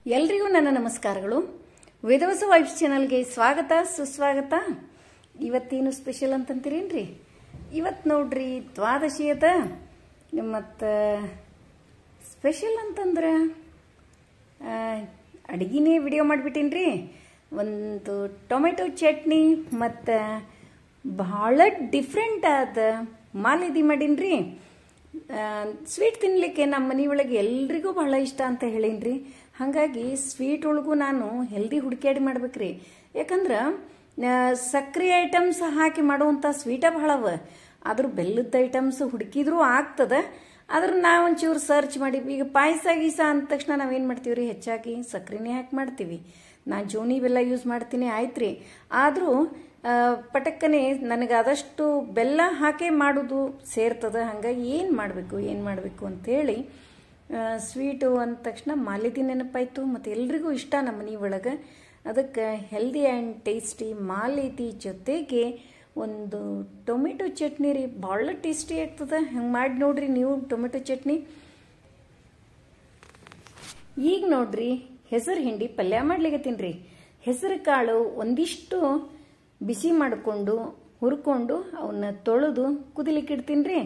ಎಲ್ರಿಗೂ ನನ್ನ ನಮಸ್ಕಾರಗಳು. ವೇದವಸ ವೈಬ್ಸ್ ಚಾನಲ್ಗೆ ಸ್ವಾಗತ ಸುಸ್ವಾಗತ. ಇವತ್ತೇನು ಸ್ಪೆಷಲ್ ಅಂತಂತೀರೇನ್ರಿ? ಇವತ್ತು ನೋಡ್ರಿ ದ್ವಾದಶಿ ಅದ. ಮತ್ತು ಸ್ಪೆಷಲ್ ಅಂತಂದ್ರೆ ಅಡುಗೆನೇ ವಿಡಿಯೋ ಮಾಡಿಬಿಟ್ಟೀನಿ. ಒಂದು ಟೊಮೆಟೊ ಚಟ್ನಿ ಮತ್ತು ಭಾಳ ಡಿಫ್ರೆಂಟ್ ಆದ ಮಾಲಿದಿ ಮಾಡೀನಿ. ಸ್ವೀಟ್ ತಿನ್ನಲಿಕ್ಕೆ ನಮ್ಮ ಮನೆ ಒಳಗೆ ಎಲ್ರಿಗೂ ಬಹಳ ಇಷ್ಟ ಅಂತ ಹೇಳೀನಿ. ಹಾಗಾಗಿ ಸ್ವೀಟ್ ಒಳಗೂ ನಾನು ಹೆಲ್ದಿ ಹುಡುಕಾಡಿ ಮಾಡ್ಬೇಕ್ರಿ. ಯಾಕಂದ್ರೆ ಸಕ್ಕರೆ ಐಟಮ್ಸ್ ಹಾಕಿ ಮಾಡುವಂಥ ಸ್ವೀಟ ಭಾಳ ಅವ. ಆದ್ರೂ ಬೆಲ್ಲದ ಐಟಮ್ಸ್ ಹುಡುಕಿದ್ರೂ ಆಗ್ತದೆ. ಆದ್ರೆ ನಾವು ಒಂಚೂರು ಸರ್ಚ್ ಮಾಡಿ ಈಗ ಪಾಯಸ ಗೀಸ ಅಂದ ತಕ್ಷಣ ನಾವೇನು ಮಾಡ್ತೀವಿ ರೀ, ಹೆಚ್ಚಾಗಿ ಸಕ್ಕರೆನೇ ಹಾಕಿ ಮಾಡ್ತೀವಿ. ನಾನು ಜೋನಿ ಬೆಲ್ಲ ಯೂಸ್ ಮಾಡ್ತೀನಿ, ಆಯ್ತು ರೀ. ಆದರೂ ಪಟಕ್ಕನೆ ನನಗೆ ಆದಷ್ಟು ಬೆಲ್ಲ ಹಾಕೇ ಮಾಡೋದು ಸೇರ್ತದೆ. ಹಾಗಾಗಿ ಏನು ಮಾಡಬೇಕು ಅಂಥೇಳಿ ಸ್ವೀಟು ಅಂದ ತಕ್ಷಣ ಮಾಲಿದಿ ನೆನಪಾಯಿತು. ಮತ್ತು ಎಲ್ರಿಗೂ ಇಷ್ಟ ನಮ್ಮ ಮನೆ ಒಳಗೆ. ಅದಕ್ಕೆ ಹೆಲ್ದಿ ಆ್ಯಂಡ್ ಟೇಸ್ಟಿ ಮಾಲಿದಿ ಜೊತೆಗೆ ಒಂದು ಟೊಮೆಟೊ ಚಟ್ನಿ ರೀ, ಭಾಳ ಟೇಸ್ಟಿ ಆಗ್ತದೆ. ಹಂಗೆ ಮಾಡಿ ನೋಡ್ರಿ ನೀವು ಟೊಮೆಟೊ ಚಟ್ನಿ. ಈಗ ನೋಡ್ರಿ ಹೆಸರು ಹಿಂಡಿ ಪಲ್ಯ ಮಾಡ್ಲಿಕತ್ತೀನಿ ರೀ. ಹೆಸರು ಕಾಳು ಒಂದಿಷ್ಟು ಬಿಸಿ ಮಾಡಿಕೊಂಡು ಹುರ್ಕೊಂಡು ಅವನ್ನ ತೊಳೆದು ಕುದಿಲಿಕ್ಕೆ ಇಡ್ತೀನಿ ರೀ.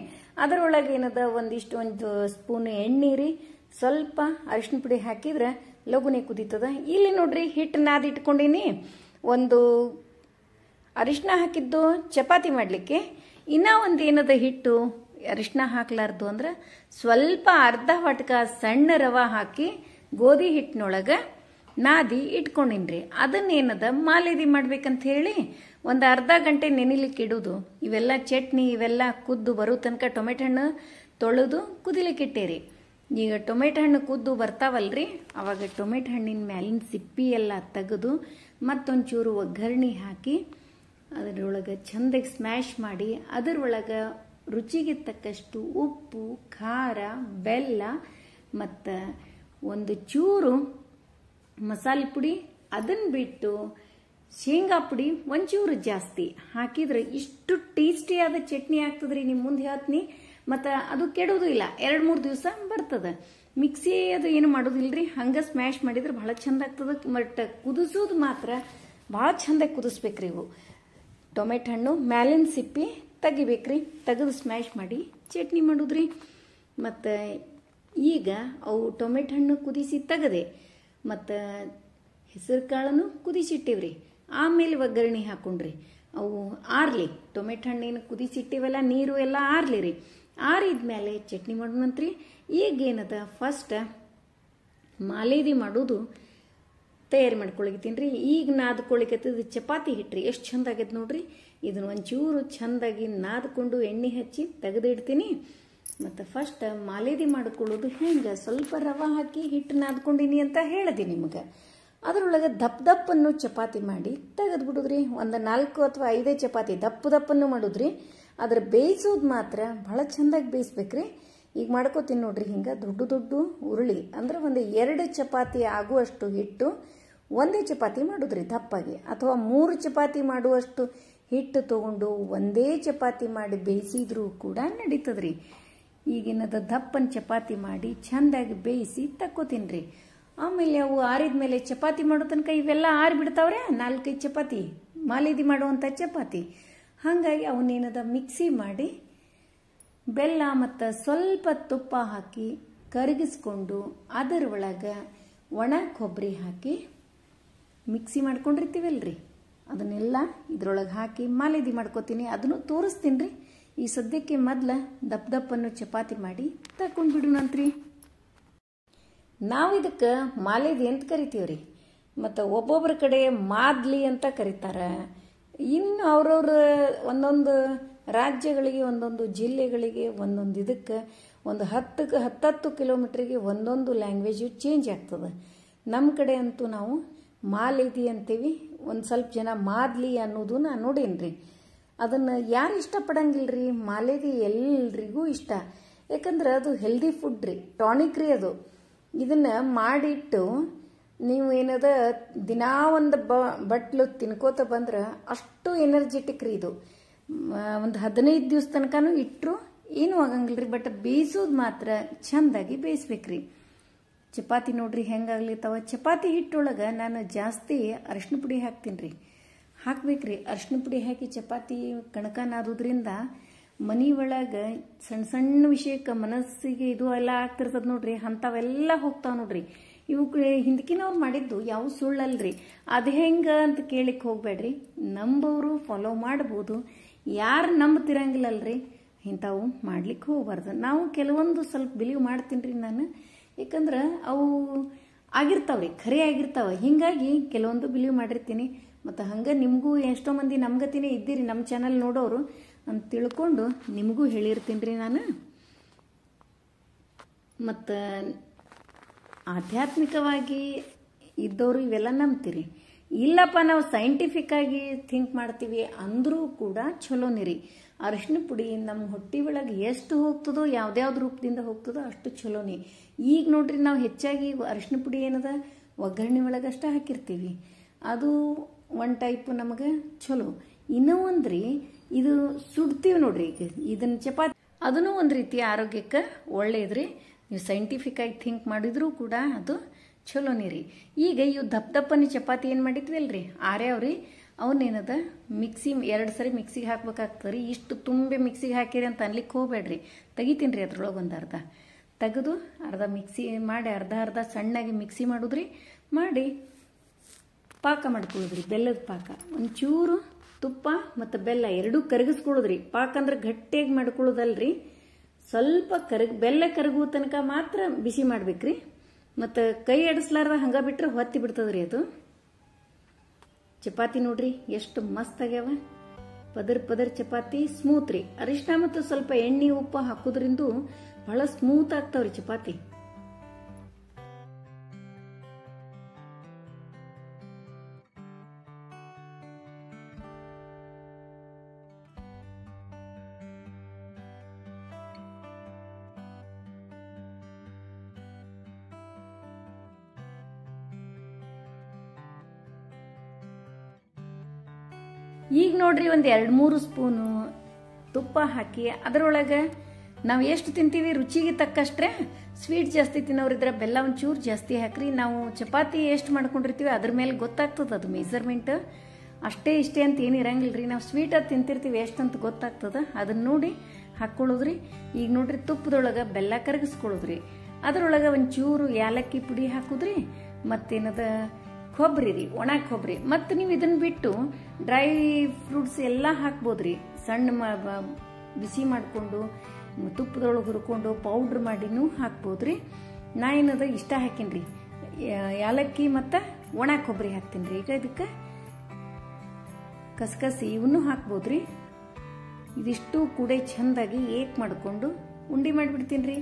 ಅದರೊಳಗೆ ಏನದ ಒಂದು ಸ್ಪೂನ್ ಎಣ್ಣೆ ರೀ, ಸ್ವಲ್ಪ ಅರಿಶಿನ ಪುಡಿ ಹಾಕಿದ್ರೆ ಲಘುನೆ ಕುದೀತದ. ಇಲ್ಲಿ ನೋಡ್ರಿ ಹಿಟ್ಟು ನಾದಿ ಇಟ್ಕೊಂಡೀನಿ. ಒಂದು ಅರಿಶಿನ ಹಾಕಿದ್ದು ಚಪಾತಿ ಮಾಡಲಿಕ್ಕೆ. ಇನ್ನೂ ಒಂದು ಏನದ ಹಿಟ್ಟು ಅರಿಶಿನ ಹಾಕ್ಲಾರ್ದು ಅಂದ್ರೆ ಸ್ವಲ್ಪ ಅರ್ಧ ವಾಟಕ ಸಣ್ಣ ರವೆ ಹಾಕಿ ಗೋಧಿ ಹಿಟ್ಟಿನೊಳಗೆ ನಾದಿ ಇಟ್ಕೊಂಡಿನ್ರಿ. ಅದನ್ನೇನದ ಮಾಲಿದಿ ಮಾಡ್ಬೇಕಂತ ಹೇಳಿ ಒಂದು ಅರ್ಧ ಗಂಟೆ ನೆನಿಲಿಕ್ಕೆ ಇಡುದು. ಇವೆಲ್ಲ ಚಟ್ನಿ ಇವೆಲ್ಲ ಕುದ್ದು ಬರೋ ತನಕ ಟೊಮೆಟೊ ಹಣ್ಣು ತೊಳೆದು ಕುದಿಲಿಕ್ಕೆ ಇಟ್ಟೇರಿ. ಈಗ ಟೊಮೆಟೊ ಹಣ್ಣು ಕುದ್ದು ಬರ್ತಾವಲ್ರಿ, ಅವಾಗ ಟೊಮೆಟೊ ಹಣ್ಣಿನ ಮ್ಯಾಲಿನ ಸಿಪ್ಪಿ ಎಲ್ಲ ತೆಗೆದು ಮತ್ತೊಂಚೂರು ಒಗ್ಗರಣೆ ಹಾಕಿ ಅದರೊಳಗೆ ಚಂದಾಗಿ ಸ್ಮ್ಯಾಶ್ ಮಾಡಿ ಅದರೊಳಗೆ ರುಚಿಗೆ ತಕ್ಕಷ್ಟು ಉಪ್ಪು, ಖಾರ, ಬೆಲ್ಲ ಮತ್ತು ಒಂದು ಚೂರು ಮಸಾಲೆ ಪುಡಿ, ಅದನ್ನು ಬಿಟ್ಟು ಶೇಂಗಾ ಪುಡಿ ಒಂಚೂರು ಜಾಸ್ತಿ ಹಾಕಿದ್ರೆ ಇಷ್ಟು ಟೇಸ್ಟಿಯಾದ ಚಟ್ನಿ ಆಗ್ತದ್ರಿ. ನಿಮ್ಮ ಮುಂದೆ ಹೇಳ್ತೀನಿ. ಮತ್ತು ಅದು ಕೆಡೋದು ಇಲ್ಲ, 2-3 ದಿವಸ ಬರ್ತದೆ. ಮಿಕ್ಸಿ ಅದು ಏನು ಮಾಡೋದಿಲ್ರಿ, ಹಂಗೆ ಸ್ಮ್ಯಾಶ್ ಮಾಡಿದ್ರೆ ಭಾಳ ಚಂದ ಆಗ್ತದೆ. ಬಟ್ ಕುದಿಸೋದು ಮಾತ್ರ ಭಾಳ ಚಂದಾಗಿ ಕುದಿಸ್ಬೇಕ್ರಿ. ಇವು ಟೊಮೆಟೊ ಹಣ್ಣು ಮ್ಯಾಲಿನ ಸಿಪ್ಪಿ ತೆಗಿಬೇಕ್ರಿ, ತೆಗೆದು ಸ್ಮ್ಯಾಶ್ ಮಾಡಿ ಚಟ್ನಿ ಮಾಡೋದ್ರಿ. ಮತ್ತು ಈಗ ಅವು ಟೊಮೆಟೊ ಹಣ್ಣು ಕುದಿಸಿ ತೆಗದೆ ಮತ್ತು ಹೆಸರು ಕಾಳನ್ನು ಕುದಿಸಿಟ್ಟಿವ್ರಿ. ಆಮೇಲೆ ಒಗ್ಗರಣೆ ಹಾಕೊಂಡ್ರಿ. ಅವು ಆರ್ಲಿ, ಟೊಮೆಟೊ ಹಣ್ಣಿನ ಕುದಿಸಿಟ್ಟಿವೆಲ್ಲ ನೀರು ಎಲ್ಲ ಆರ್ಲಿ ರೀ. ಆರಿದ್ಮೇಲೆ ಚಟ್ನಿ ಮಾಡೋಣಂತ್ರಿ. ಈಗೇನದ ಫಸ್ಟ್ ಮಾಲೇದಿ ಮಾಡೋದು ತಯಾರಿ ಮಾಡ್ಕೊಳಕತ್ತೀನಿ ರೀ. ಈಗ ನಾದ್ಕೊಳಿಕತ್ತದ ಚಪಾತಿ ಹಿಟ್ರಿ, ಎಷ್ಟು ಚಂದ ಆಗೈತೆ ನೋಡ್ರಿ. ಇದನ್ನು ಒಂಚೂರು ಚಂದಾಗಿ ನಾದ್ಕೊಂಡು ಎಣ್ಣೆ ಹಚ್ಚಿ ತೆಗೆದಿಡ್ತೀನಿ. ಮತ್ತು ಫಸ್ಟ್ ಮಾಲೇದಿ ಮಾಡ್ಕೊಳ್ಳೋದು ಹೆಂಗೆ, ಸ್ವಲ್ಪ ರವೆ ಹಾಕಿ ಹಿಟ್ಟು ನಾದ್ಕೊಂಡಿನಿ ಅಂತ ಹೇಳಿದೆ ನಿಮಗೆ. ಅದರೊಳಗೆ ದಪ್ಪನ್ನು ಚಪಾತಿ ಮಾಡಿ ತೆಗೆದು ಬಿಡುದ್ರಿ. ಒಂದು 4 ಅಥವಾ 5 ಚಪಾತಿ ದಪ್ಪನ್ನು ಮಾಡುದ್ರಿ. ಅದ್ರ ಬೇಯಿಸೋದು ಮಾತ್ರ ಭಾಳ ಚಂದಾಗಿ ಬೇಯಿಸ್ಬೇಕ್ರಿ. ಈಗ ಮಾಡ್ಕೋತೀನಿ ನೋಡ್ರಿ. ಹಿಂಗೆ ದೊಡ್ಡ ಉರುಳಿ ಅಂದ್ರೆ ಒಂದು 2 ಚಪಾತಿ ಆಗುವಷ್ಟು ಹಿಟ್ಟು ಒಂದೇ ಚಪಾತಿ ಮಾಡುದ್ರಿ ದಪ್ಪಾಗಿ. ಅಥವಾ 3 ಚಪಾತಿ ಮಾಡುವಷ್ಟು ಹಿಟ್ಟು ತಗೊಂಡು ಒಂದೇ ಚಪಾತಿ ಮಾಡಿ ಬೇಯಿಸಿದ್ರೂ ಕೂಡ ನಡೀತದ್ರಿ. ಈಗಿನದ ದಪ್ಪನ ಚಪಾತಿ ಮಾಡಿ ಚಂದಾಗಿ ಬೇಯಿಸಿ ತಕ್ಕೋತೀನಿ ರೀ. ಆಮೇಲೆ ಅವು ಆರಿದ್ಮೇಲೆ ಚಪಾತಿ ಮಾಡೋ ತನಕ ಇವೆಲ್ಲ ಆರಿಬಿಡ್ತಾವ್ರೆ. 4-5 ಚಪಾತಿ ಮಾಲಿದಿ ಮಾಡುವಂಥ ಚಪಾತಿ. ಹಾಗಾಗಿ ಅವನ್ನೇನದ ಮಿಕ್ಸಿ ಮಾಡಿ ಬೆಲ್ಲ ಮತ್ತು ಸ್ವಲ್ಪ ತುಪ್ಪ ಹಾಕಿ ಕರಗಿಸ್ಕೊಂಡು ಅದರ ಒಳಗೆ ಒಣ ಕೊಬ್ಬರಿ ಹಾಕಿ ಮಿಕ್ಸಿ ಮಾಡ್ಕೊಂಡಿರ್ತೀವಲ್ರಿ, ಅದನ್ನೆಲ್ಲ ಇದ್ರೊಳಗೆ ಹಾಕಿ ಮಾಲಿದಿ ಮಾಡ್ಕೋತೀನಿ. ಅದನ್ನು ತೋರಿಸ್ತೀನಿ ರೀ. ಈ ಸದ್ಯಕ್ಕೆ ಮೊದಲ ದಪ್ಪನ್ನು ಚಪಾತಿ ಮಾಡಿ ತಕೊಂಡು ಬಿಡೋಣಂತ್ರಿ. ನಾವು ಇದಕ್ಕೆ ಮಾಲೇದಿ ಅಂತ ಕರಿತೀವ್ರಿ. ಮತ್ತು ಒಬ್ಬೊಬ್ಬರ ಕಡೆ ಮಾದ್ಲಿ ಅಂತ ಕರೀತಾರೆ. ಇನ್ನು ಅವ್ರವ್ರ ಒಂದೊಂದು ರಾಜ್ಯಗಳಿಗೆ ಒಂದೊಂದು ಜಿಲ್ಲೆಗಳಿಗೆ ಒಂದೊಂದು ಇದಕ್ಕೆ ಒಂದು 10 ಕಿಲೋಮೀಟ್ರಿಗೆ ಒಂದೊಂದು ಲ್ಯಾಂಗ್ವೇಜು ಚೇಂಜ್ ಆಗ್ತದೆ. ನಮ್ಮ ಕಡೆ ಅಂತೂ ನಾವು ಮಾಲೇದಿ ಅಂತೀವಿ. ಒಂದು ಸ್ವಲ್ಪ ಜನ ಮಾದ್ಲಿ ಅನ್ನೋದು ನಾನು ನೋಡೇನ್ರಿ. ಅದನ್ನು ಯಾರು ಇಷ್ಟಪಡಂಗಿಲ್ರಿ. ಮಾಲೇದಿ ಎಲ್ರಿಗೂ ಇಷ್ಟ. ಯಾಕಂದ್ರೆ ಅದು ಹೆಲ್ದಿ ಫುಡ್ ರೀ, ಟಾನಿಕ್ ರೀ ಅದು. ಇದನ್ನು ಮಾಡಿಟ್ಟು ನೀವು ಏನದ ದಿನಾ ಒಂದು ಬಟ್ಲು ತಿನ್ಕೋತ ಬಂದ್ರೆ ಅಷ್ಟು ಎನರ್ಜೆಟಿಕ್ ರೀ ಇದು. ಒಂದು 15 ದಿವಸ ತನಕನೂ ಇಟ್ಟರು ಏನೂ ಆಗಂಗಿಲ್ರಿ. ಬಟ್ ಬೇಯಿಸೋದು ಮಾತ್ರ ಚೆಂದಾಗಿ ಬೇಯಿಸ್ಬೇಕ್ರಿ. ಚಪಾತಿ ನೋಡ್ರಿ ಹೆಂಗಾಗ್ಲಿತ್ತಾವ. ಚಪಾತಿ ಹಿಟ್ಟೊಳಗೆ ನಾನು ಜಾಸ್ತಿ ಅರಿಶಿನ ಪುಡಿ ಹಾಕ್ತೀನಿ ರೀ. ಹಾಕ್ಬೇಕ್ರಿ, ಅರಿಶಿನ ಪುಡಿ ಹಾಕಿ ಚಪಾತಿ ಕಣಕ ನಾದೋದ್ರಿಂದ ಮನಿ ಒಳಗೆ ಸಣ್ಣ ಸಣ್ಣ ವಿಷಯಕ್ಕೆ ಮನಸ್ಸಿಗೆ ಇದು ಎಲ್ಲ ಆಗ್ತಿರ್ತದ ನೋಡ್ರಿ, ಅಂಥವೆಲ್ಲ ಹೋಗ್ತಾವ ನೋಡ್ರಿ. ಇವು ಹಿಂದಕಿನವ್ರು ಮಾಡಿದ್ದು ಯಾವ ಸುಳ್ಳಲ್ರಿ. ಅದು ಹೆಂಗ ಅಂತ ಕೇಳಿಕ್ ಹೋಗ್ಬೇಡ್ರಿ, ನಂಬೋರು ಫಾಲೋ ಮಾಡ್ಬೋದು. ಯಾರು ನಂಬ್ತಿರಂಗಿಲ್ಲಲ್ರಿ ಇಂಥವು ಮಾಡ್ಲಿಕ್ಕೆ ಹೋಗ್ಬಾರ್ದು. ನಾವು ಕೆಲವೊಂದು ಸ್ವಲ್ಪ ಬಿಲೀವ್ ಮಾಡ್ತೀನಿ ರೀ ನಾನು, ಯಾಕಂದ್ರೆ ಅವು ಆಗಿರ್ತಾವ್ರಿ, ಖರೆ ಆಗಿರ್ತಾವ. ಹಿಂಗಾಗಿ ಕೆಲವೊಂದು ಬಿಲೀವ್ ಮಾಡಿರ್ತೀನಿ. ಮತ್ತು ಹಂಗೆ ನಿಮಗೂ ಎಷ್ಟೋ ಮಂದಿ ನಮ್ಗತಿನೇ ಇದ್ದೀರಿ ನಮ್ಮ ಚಾನಲ್ ನೋಡೋರು ಅಂತ ತಿಳ್ಕೊಂಡು ನಿಮಗೂ ಹೇಳಿರ್ತೀನಿ ರೀ ನಾನು. ಮತ್ತು ಆಧ್ಯಾತ್ಮಿಕವಾಗಿ ಇದ್ದವರು ಇವೆಲ್ಲ ನಂಬ್ತೀರಿ. ಇಲ್ಲಪ್ಪ ನಾವು ಸೈಂಟಿಫಿಕ್ ಆಗಿ ಥಿಂಕ್ ಮಾಡ್ತೀವಿ ಅಂದರೂ ಕೂಡ ಚಲೋನೇ ರೀ. ಅರಿಶಿನ ಪುಡಿ ನಮ್ಮ ಹೊಟ್ಟೆ ಒಳಗೆ ಎಷ್ಟು ಹೋಗ್ತದೋ, ಯಾವ್ದ್ಯಾವ್ದು ರೂಪದಿಂದ ಹೋಗ್ತದೋ ಅಷ್ಟು ಚಲೋನೇ. ಈಗ ನೋಡ್ರಿ ನಾವು ಹೆಚ್ಚಾಗಿ ಅರಿಶಿನ ಪುಡಿ ಏನದ ಒಗ್ಗರಣೆ ಒಳಗಷ್ಟೇ ಹಾಕಿರ್ತೀವಿ, ಅದು ಒನ್ ಟೈಪ್ ನಮಗೆ ಚಲೋ. ಇನ್ನೂ ಒಂದ್ರಿ, ಇದು ಸುಡ್ತೀವಿ ನೋಡ್ರಿ, ಈಗ ಇದನ್ನ ಚಪಾತಿ ಅದನ್ನು ಒಂದು ರೀತಿ ಆರೋಗ್ಯಕ್ಕೆ ಒಳ್ಳೇದ್ರಿ. ನೀವು ಸೈಂಟಿಫಿಕ್ ಆಗಿ ಥಿಂಕ್ ಮಾಡಿದ್ರೂ ಕೂಡ ಅದು ಚಲೋನೇ ರೀ. ಈಗ ಇವು ದಪ್ಪನಿ ಚಪಾತಿ ಏನು ಮಾಡಿದ್ವಿ ಅಲ್ರಿ, ಆರ್ಯಾವ್ರಿ, ಅವನ್ನೇನದ ಮಿಕ್ಸಿ 2 ಸರಿ ಮಿಕ್ಸಿಗೆ ಹಾಕ್ಬೇಕಾಗ್ತದೆ ರೀ. ಇಷ್ಟು ತುಂಬೆ ಮಿಕ್ಸಿಗೆ ಹಾಕಿರಿ ಅಂತ ಅನ್ಲಿಕ್ಕೆ ಹೋಗ್ಬೇಡ್ರಿ, ತೆಗಿತೀನಿ ರೀ ಅದ್ರೊಳಗೆ ಒಂದು ಅರ್ಧ ತೆಗೆದು ಅರ್ಧ ಮಿಕ್ಸಿ ಮಾಡಿ ಅರ್ಧ ಸಣ್ಣಾಗಿ ಮಿಕ್ಸಿ ಮಾಡೋದ್ರಿ. ಮಾಡಿ ಪಾಕ ಮಾಡ್ಕೊಳ್ಳೋದ್ರಿ, ಬೆಲ್ಲದ ಪಾಕ. ಒಂಚೂರು ತುಪ್ಪ ಮತ್ತು ಬೆಲ್ಲ ಎರಡೂ ಕರಗಿಸ್ಕೊಳ್ಳೋದ್ರಿ. ಪಾಕ ಅಂದ್ರೆ ಗಟ್ಟಿಯಾಗಿ ಮಾಡ್ಕೊಳ್ಳೋದಲ್ರಿ, ಸ್ವಲ್ಪ ಬೆಲ್ಲ ಕರಗುವ ತನಕ ಮಾತ್ರ ಬಿಸಿ ಮಾಡ್ಬೇಕ್ರಿ. ಮತ್ತು ಕೈ ಆಡಿಸ್ಲಾರ್ದ ಹಂಗ ಬಿಟ್ರೆ ಹೊತ್ತಿ ಬಿಡ್ತದ್ರಿ ಅದು. ಚಪಾತಿ ನೋಡ್ರಿ ಎಷ್ಟು ಮಸ್ತ್ ಆಗ್ಯಾವ, ಪದರ್ ಚಪಾತಿ, ಸ್ಮೂತ್ ರೀ. ಅರಿಶಿನ ಮತ್ತು ಸ್ವಲ್ಪ ಎಣ್ಣೆ ಉಪ್ಪು ಹಾಕೋದ್ರಿಂದ ಬಹಳ ಸ್ಮೂತ್ ಆಗ್ತಾವ್ರಿ ಚಪಾತಿ. ಈಗ ನೋಡ್ರಿ ಒಂದು 2-3 ಸ್ಪೂನು ತುಪ್ಪ ಹಾಕಿ ಅದರೊಳಗೆ ನಾವು ಎಷ್ಟು ತಿಂತೀವಿ ರುಚಿಗೆ ತಕ್ಕಷ್ಟ್ರೆ. ಸ್ವೀಟ್ ಜಾಸ್ತಿ ತಿನ್ನೋರಿದ್ರೆ ಬೆಲ್ಲ ಒಂಚೂರು ಜಾಸ್ತಿ ಹಾಕ್ರಿ. ನಾವು ಚಪಾತಿ ಎಷ್ಟು ಮಾಡ್ಕೊಂಡಿರ್ತೀವಿ ಅದ್ರ ಮೇಲೆ ಗೊತ್ತಾಗ್ತದೆ ಅದು ಮೆಜರ್ಮೆಂಟ್. ಅಷ್ಟೇ ಇಷ್ಟೇ ಅಂತ ಏನು ಇರಂಗಿಲ್ರಿ. ನಾವು ಸ್ವೀಟ್ ಅದು ತಿಂತಿರ್ತೀವಿ ಎಷ್ಟಂತ ಗೊತ್ತಾಗ್ತದ, ಅದನ್ನ ನೋಡಿ ಹಾಕ್ಕೊಳ್ಳೋದ್ರಿ. ಈಗ ನೋಡ್ರಿ ತುಪ್ಪದೊಳಗೆ ಬೆಲ್ಲ ಕರಗಿಸ್ಕೊಳ್ಳೋದ್ರಿ. ಅದರೊಳಗೆ ಒಂಚೂರು ಯಾಲಕ್ಕಿ ಪುಡಿ ಹಾಕುದ್ರಿ. ಮತ್ತೇನದ ಕೊಬ್ಬರಿ ರೀ, ಒಣ ಕೊಬ್ಬರಿ. ಮತ್ತು ನೀವು ಇದನ್ನ ಬಿಟ್ಟು ಡ್ರೈ ಫ್ರೂಟ್ಸ್ ಎಲ್ಲ ಹಾಕ್ಬೋದ್ರಿ. ಸಣ್ಣ ಬಿಸಿ ಮಾಡಿಕೊಂಡು ತುಪ್ಪದೊಳಗೆ ಹುರ್ಕೊಂಡು ಪೌಡ್ರ್ ಮಾಡಿನೂ ಹಾಕ್ಬೋದ್ರಿ. ನಾ ಏನದ ಇಷ್ಟ ಹಾಕೀನಿ, ಯಾಲಕ್ಕಿ ಮತ್ತು ಒಣ ಕೊಬ್ಬರಿ ಹಾಕ್ತೀನಿ ರೀ. ಈಗ ಇದಕ್ಕೆ ಕಸಕಸಿ ಇವನ್ನೂ ಹಾಕ್ಬೋದ್ರಿ. ಇದಿಷ್ಟು ಕೂಡ ಚೆಂದಾಗಿ ಏಕ್ ಮಾಡಿಕೊಂಡು ಉಂಡೆ ಮಾಡಿಬಿಡ್ತೀನಿ ರೀ.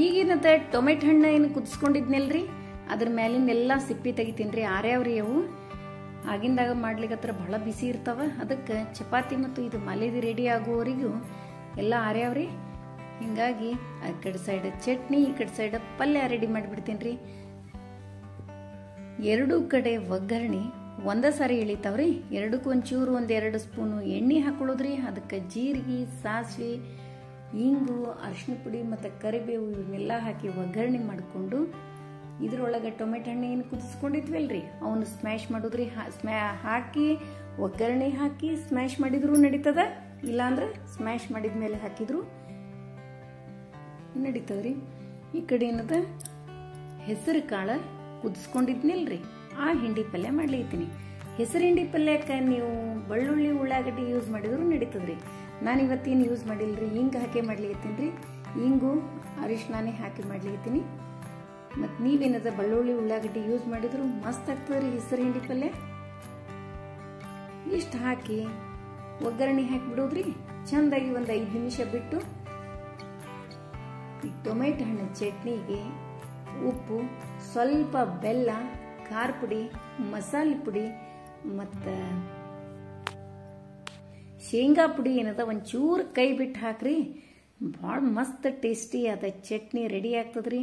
ಈಗಿನದ ಟೊಮೆಟೊ ಹಣ್ಣು ಏನು ಕುದಿಸ್ಕೊಂಡಿದ್ನಲ್ರಿ ಅದ್ರ ಮೇಲಿನೆಲ್ಲ ಸಿಪ್ಪಿ ತೆಗಿತೀನ್ರಿ. ಆರ್ಯಾವ್ರಿ ಅವು ಆಗಿಂದಾಗ ಮಾಡ್ಲಿಕ್ಕತ್ರ ಬಹಳ ಬಿಸಿ ಇರ್ತಾವ. ಅದಕ್ಕೆ ಚಪಾತಿ ಮತ್ತು ಇದು ಮಲೇದಿ ರೆಡಿ ಆಗುವವರೆಗೂ ಎಲ್ಲ ಆರ್ಯಾವ್ರಿ. ಹಿಂಗಾಗಿ ಆ ಕಡೆ ಸೈಡ್ ಚಟ್ನಿ, ಈ ಕಡೆ ಸೈಡ್ ಪಲ್ಯ ರೆಡಿ ಮಾಡಿಬಿಡ್ತೀನಿ. ಎರಡೂ ಕಡೆ ಒಗ್ಗರಣೆ ಒಂದೇ ಸಾರಿ ಇಳಿತಾವ್ರಿ. ಎರಡಕ್ಕೂ ಒಂಚೂರು 1-2 ಸ್ಪೂನು ಎಣ್ಣೆ ಹಾಕೊಳ್ಳೋದ್ರಿ. ಅದಕ್ಕೆ ಜೀರಿಗೆ, ಸಾಸಿವೆ, ಇಂಗು, ಅರಿಶಿನ ಪುಡಿ ಮತ್ತು ಕರಿಬೇವು ಇವನ್ನೆಲ್ಲ ಹಾಕಿ ಒಗ್ಗರಣೆ ಮಾಡಿಕೊಂಡು ಇದ್ರೊಳಗೆ ಟೊಮೆಟೊ ಹಣ್ಣು ಏನು ಕುದಿಸ್ಕೊಂಡಿದ್ವಲ್ರಿ ಅವನು ಸ್ಮ್ಯಾಶ್ ಮಾಡೋದ್ರಿ. ಹಾಕಿ ಒಗ್ಗರಣೆ ಹಾಕಿ ಸ್ಮ್ಯಾಶ್ ಮಾಡಿದ್ರು ನಡೀತದ, ಇಲ್ಲಾಂದ್ರೆ ಸ್ಮ್ಯಾಶ್ ಮಾಡಿದ್ಮೇಲೆ ಹಾಕಿದ್ರು ನಡೀತದ್ರಿ. ಈ ಕಡೆ ಏನದ ಹೆಸರು ಕಾಳು ಕುದಿಸ್ಕೊಂಡಿದ್ನಿಲ್ರಿ ಆ ಹಿಂಡಿ ಪಲ್ಯ ಮಾಡ್ಲಿಕ್ತೀನಿ. ಹೆಸರು ಹಿಂಡಿ ಪಲ್ಯಕ್ಕೆ ನೀವು ಬೆಳ್ಳುಳ್ಳಿ ಉಳ್ಳಾಗಡ್ಡಿ ಯೂಸ್ ಮಾಡಿದ್ರು ನಡೀತದ್ರಿ. ನಾನು ಇವತ್ತೇನು ಯೂಸ್ ಮಾಡಿಲ್ರಿ, ಹಿಂಗ ಹಾಕಿ ಮಾಡ್ಲಿಕ್ತೀನಿ. ಇಂಗು ಅರಿಶಿಣನೇ ಹಾಕಿ ಮಾಡ್ಲಿಕ್ತೀನಿ. ಮತ್ತು ನೀವೇನದ ಬೆಳ್ಳುಳ್ಳಿ ಉಳ್ಳಾಗಡ್ಡಿ ಯೂಸ್ ಮಾಡಿದ್ರು ಮಸ್ತ್ ಆಗ್ತದ್ರಿ ಹೆಸರು ಹಿಂಡಿ ಪಲ್ಯ. ಇಷ್ಟು ಹಾಕಿ ಒಗ್ಗರಣೆ ಹಾಕಿಬಿಡೋದ್ರಿ. ಚಂದಾಗಿ 5 ನಿಮಿಷ ಬಿಟ್ಟು ಈ ಟೊಮೆಟೊ ಹಣ್ಣು ಚಟ್ನಿಗೆ ಉಪ್ಪು, ಸ್ವಲ್ಪ ಬೆಲ್ಲ, ಖಾರ ಪುಡಿ, ಮಸಾಲೆ ಪುಡಿ ಮತ್ತು ಶೇಂಗಾ ಪುಡಿ ಏನದ ಒಂಚೂರು ಕೈ ಬಿಟ್ಟು ಹಾಕ್ರಿ. ಭಾಳ ಮಸ್ತ್ ಟೇಸ್ಟಿ ಅದ ಚಟ್ನಿ ರೆಡಿ ಆಗ್ತದ್ರಿ.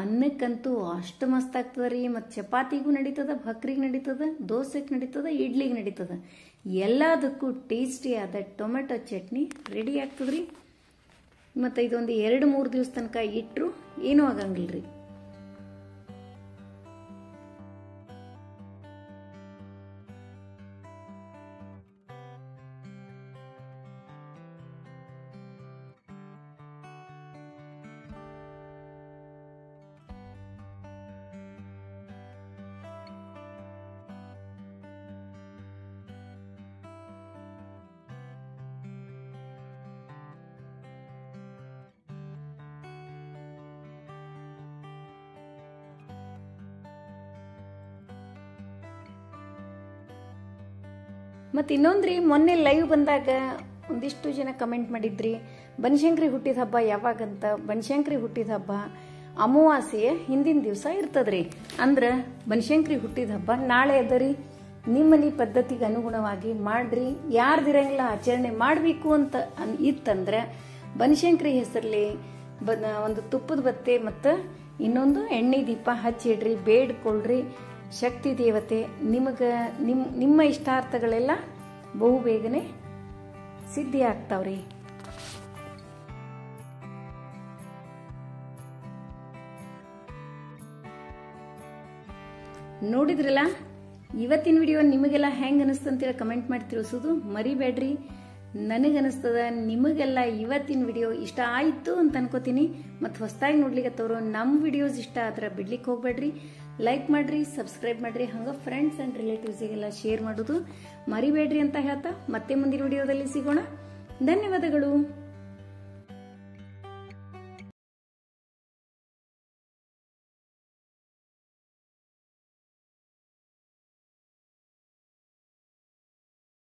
ಅನ್ನಕ್ಕಂತೂ ಅಷ್ಟು ಮಸ್ತ್ ಆಗ್ತದ್ರಿ. ಮತ್ತು ಚಪಾತಿಗೂ ನಡೀತದ, ಭಕ್ರಿಗೆ ನಡೀತದ, ದೋಸೆಗೆ ನಡೀತದ, ಇಡ್ಲಿಗೆ ನಡೀತದ. ಎಲ್ಲದಕ್ಕೂ ಟೇಸ್ಟಿ ಆದ ಟೊಮೆಟೊ ಚಟ್ನಿ ರೆಡಿ ಆಗ್ತದ್ರಿ. ಮತ್ತು ಇದೊಂದು 2-3 ದಿವಸ ತನಕ ಇಟ್ಟರು ಏನೂ ಆಗಂಗಿಲ್ರಿ. ಮತ್ತು ಇನ್ನೊಂದ್ರಿ, ಮೊನ್ನೆ ಲೈವ್ ಬಂದಾಗ ಒಂದಿಷ್ಟು ಜನ ಕಮೆಂಟ್ ಮಾಡಿದ್ರಿ ಬನಶಂಕರಿ ಹುಟ್ಟಿದ ಹಬ್ಬ ಯಾವಾಗಂತ. ಬನಶಂಕರಿ ಹುಟ್ಟಿದ ಹಬ್ಬ ಅಮಾವಾಸ್ಯೆಯ ಹಿಂದಿನ ದಿವಸ ಇರ್ತದ್ರಿ. ಅಂದ್ರೆ ಬನಶಂಕರಿ ಹುಟ್ಟಿದ ಹಬ್ಬ ನಾಳೆ ಅದರಿ. ನಿಮ್ಮ ಮನೆ ಪದ್ಧತಿಗೆ ಅನುಗುಣವಾಗಿ ಮಾಡ್ರಿ. ಯಾರ್ದಿರಂಗಿಲ್ಲ ಆಚರಣೆ ಮಾಡಬೇಕು ಅಂತ ಇತ್ತಂದ್ರೆ ಬನಶಂಕರಿ ಹೆಸರಲ್ಲಿ ಒಂದು ತುಪ್ಪದ ಬತ್ತೆ ಮತ್ತು ಇನ್ನೊಂದು ಎಣ್ಣೆ ದೀಪ ಹಚ್ಚಿಡ್ರಿ, ಬೇಡ್ಕೊಳ್ರಿ. ಶಕ್ತಿ ದೇವತೆ ನಿಮ್ಮ ಇಷ್ಟಾರ್ಥಗಳೆಲ್ಲ ಬಹು ಬೇಗನೆ ಸಿದ್ಧಿ ಆಗ್ತಾವ್ರಿ. ನೋಡಿದ್ರಲ್ಲ ಇವತ್ತಿನ ವಿಡಿಯೋ ನಿಮಗೆಲ್ಲ ಹೆಂಗ್ ಅನಿಸ್ತಂತೇಳಿ ಕಮೆಂಟ್ ಮಾಡಿ ತಿಳಿಸೋದು ಮರಿಬೇಡ್ರಿ. ನನಗನಿಸ್ತದ ನಿಮಗೆಲ್ಲ ಇವತ್ತಿನ ವಿಡಿಯೋ ಇಷ್ಟ ಆಯಿತು ಅಂತ ಅನ್ಕೋತೀನಿ. ಮತ್ತು ಹೊಸದಾಗಿ ನೋಡ್ಲಿಕ್ಕತ್ತವ್ರು ನಮ್ಮ ವಿಡಿಯೋಸ್ ಇಷ್ಟ ಆದ್ರೆ ಬಿಡ್ಲಿಕ್ಕೆ ಹೋಗ್ಬೇಡ್ರಿ. ಲೈಕ್ ಮಾಡ್ರಿ, ಸಬ್ಸ್ಕ್ರೈಬ್ ಮಾಡ್ರಿ, ಹಂಗ ಫ್ರೆಂಡ್ಸ್ ಅಂಡ್ ರಿಲೇಟಿವ್ಸಿಗೆಲ್ಲ ಶೇರ್ ಮಾಡೋದು ಮರಿಬೇಡ್ರಿ ಅಂತ ಹೇಳ್ತಾ ಮತ್ತೆ ಮುಂದಿನ ವಿಡಿಯೋದಲ್ಲಿ ಸಿಗೋಣ. ಧನ್ಯವಾದಗಳು.